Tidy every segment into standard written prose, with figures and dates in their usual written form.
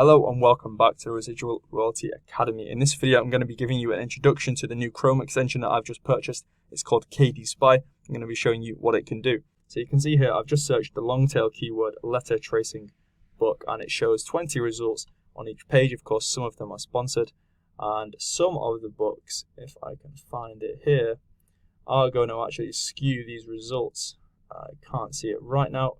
Hello and welcome back to Residual Royalty Academy. In this video, I'm going to be giving you an introduction to the new Chrome extension that I've just purchased. It's called KDSpy. I'm going to be showing you what it can do. So you can see here, I've just searched the long tail keyword letter tracing book, and it shows 20 results on each page. Of course, some of them are sponsored, and some of the books, if I can find it here, are going to actually skew these results. I can't see it right now,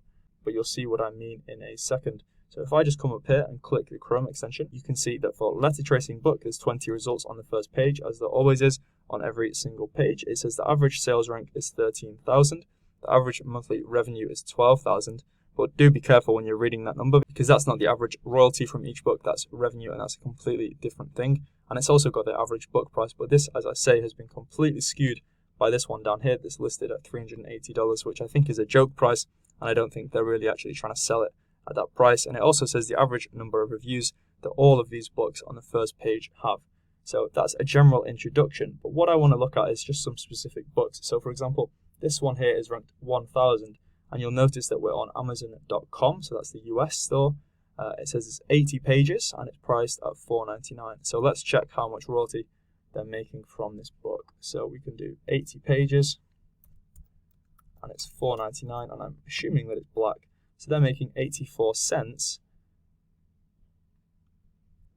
but you'll see what I mean in a second. So if I just come up here and click the Chrome extension, you can see that for letter tracing book, there's 20 results on the first page, as there always is on every single page. It says the average sales rank is 13,000. The average monthly revenue is 12,000. But do be careful when you're reading that number, because that's not the average royalty from each book. That's revenue, and that's a completely different thing. And it's also got the average book price. But this, as I say, has been completely skewed by this one down here that's listed at $380, which I think is a joke price. And I don't think they're really actually trying to sell it at that price. And it also says the average number of reviews that all of these books on the first page have. So that's a general introduction, but what I want to look at is just some specific books. So for example, this one here is ranked 1000, and you'll notice that we're on Amazon.com, so that's the US store. It says it's 80 pages and it's priced at $4.99. So let's check how much royalty they're making from this book. So we can do 80 pages and it's $4.99, and I'm assuming that it's black. So they're making 84 cents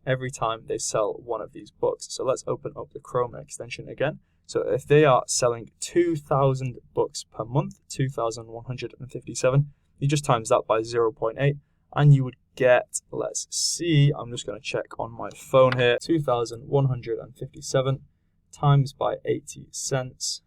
every time they sell one of these books. So let's open up the Chrome extension again. So if they are selling 2,000 books per month, 2,157, you just times that by 0.8 and you would get, let's see, I'm just going to check on my phone here, 2,157 times by 80 cents.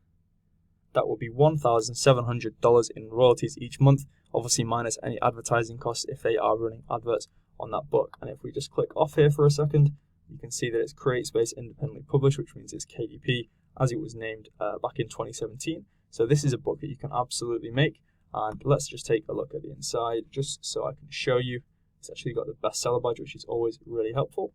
That will be $1,700 in royalties each month, obviously minus any advertising costs if they are running adverts on that book. And if we just click off here for a second, you can see that it's KDSpy independently published, which means it's KDP, as it was named back in 2017. So this is a book that you can absolutely make. And let's just take a look at the inside, just so I can show you. It's actually got the bestseller badge, which is always really helpful.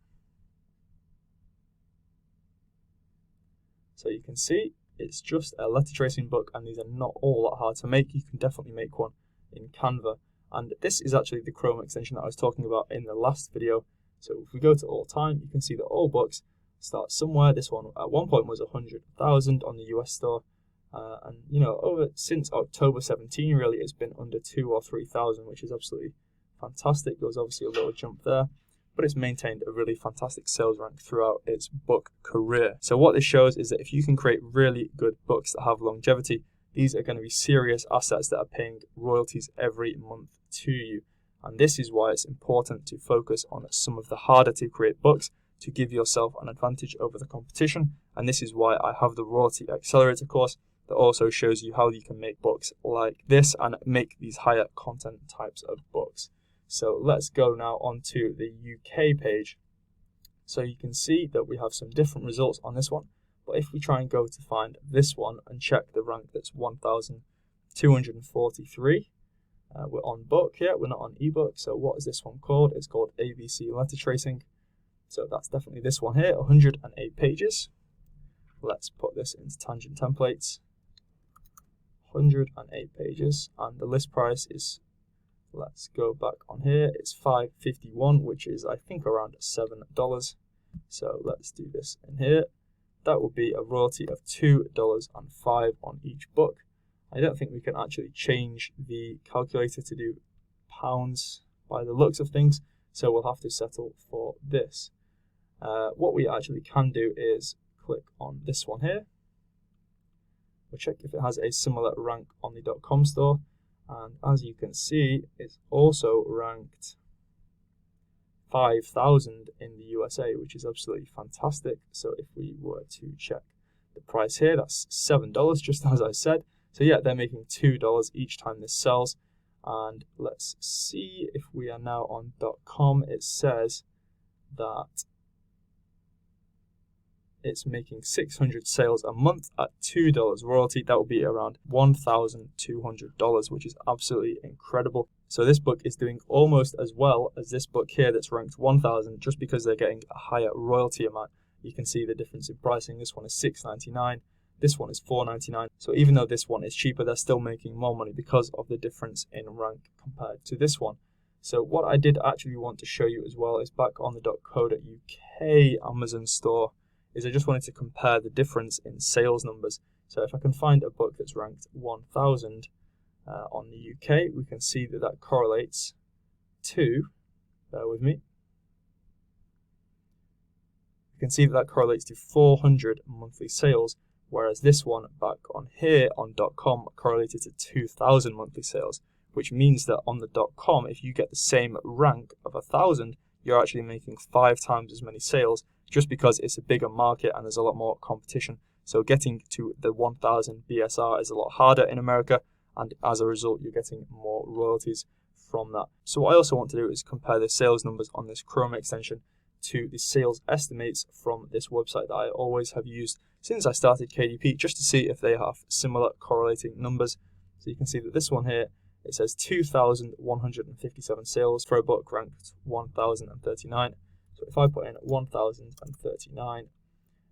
So you can see it's just a letter tracing book, and these are not all that hard to make. You can definitely make one in Canva. And this is actually the Chrome extension that I was talking about in the last video. So if we go to all time, you can see that all books start somewhere. This one at one point was 100,000 on the US store. And you know, since October 17, really, it's been under 2,000 or 3,000, which is absolutely fantastic. There was obviously a little jump there, but it's maintained a really fantastic sales rank throughout its book career. So what this shows is that if you can create really good books that have longevity, these are going to be serious assets that are paying royalties every month to you. And this is why it's important to focus on some of the harder to create books to give yourself an advantage over the competition. And this is why I have the Royalty Accelerator course that also shows you how you can make books like this and make these higher content types of books. So let's go now onto the UK page. So you can see that we have some different results on this one. But if we try and go to find this one and check the rank, that's 1,243. We're on book here, we're not on ebook. So what is this one called? It's called ABC Letter Tracing. So that's definitely this one here, 108 pages. Let's put this into tangent templates. 108 pages, and the list price is, let's go back on here, it's $5.51, which is I think around $7. So let's do this in here. That will be a royalty of $2.05 on each book. I don't think we can actually change the calculator to do pounds by the looks of things, so we'll have to settle for this. What we actually can do is click on this one here. We'll check if it has a similar rank on the .com store, and as you can see, it's also ranked 5,000 in the USA, which is absolutely fantastic. So if we were to check the price here, that's $7, just as I said. So yeah, they're making $2 each time this sells. And let's see if we are now on .com. It says that it's making 600 sales a month at $2 royalty. That will be around $1,200, which is absolutely incredible. So this book is doing almost as well as this book here that's ranked 1,000, just because they're getting a higher royalty amount. You can see the difference in pricing. This one is $6.99. This one is $4.99. So even though this one is cheaper, they're still making more money because of the difference in rank compared to this one. So what I did actually want to show you as well is back on the .co.uk Amazon store, is I just wanted to compare the difference in sales numbers. So if I can find a book that's ranked 1000 on the UK, we can see that that correlates to, bear with me, you can see that correlates to 400 monthly sales, whereas this one back on here on .com correlated to 2000 monthly sales, which means that on the .com, if you get the same rank of 1000, you're actually making 5 times as many sales, just because it's a bigger market and there's a lot more competition. So getting to the 1000 BSR is a lot harder in America, and as a result, you're getting more royalties from that. So what I also want to do is compare the sales numbers on this Chrome extension to the sales estimates from this website that I always have used since I started KDP, just to see if they have similar correlating numbers. So you can see that this one here, it says 2,157 sales for a book ranked 1,039. So if I put in 1,039,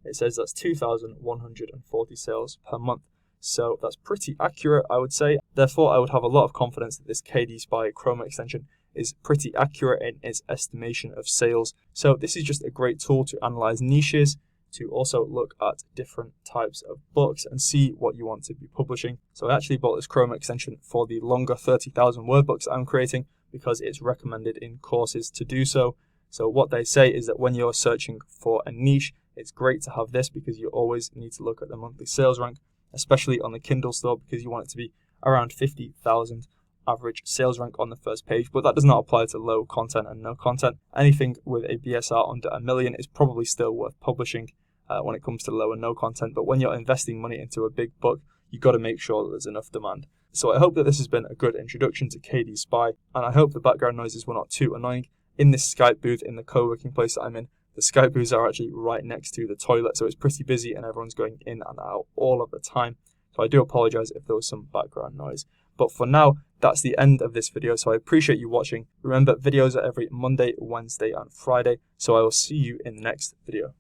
it says that's 2,140 sales per month. So that's pretty accurate, I would say. Therefore, I would have a lot of confidence that this KDSpy Chrome extension is pretty accurate in its estimation of sales. So this is just a great tool to analyze niches, to also look at different types of books and see what you want to be publishing. So I actually bought this Chrome extension for the longer 30,000 word books I'm creating, because it's recommended in courses to do so. So what they say is that when you're searching for a niche, it's great to have this, because you always need to look at the monthly sales rank, especially on the Kindle store, because you want it to be around 50,000 average sales rank on the first page. But that does not apply to low content and no content. Anything with a BSR under 1 million is probably still worth publishing when it comes to low and no content. But when you're investing money into a big book, you've got to make sure that there's enough demand. So I hope that this has been a good introduction to KDSpy, and I hope the background noises were not too annoying. In this Skype booth in the co-working place that I'm in, the Skype booths are actually right next to the toilet, so it's pretty busy and everyone's going in and out all of the time. So I do apologize if there was some background noise. But for now, that's the end of this video, so I appreciate you watching. Remember, videos are every Monday, Wednesday, and Friday, so I will see you in the next video.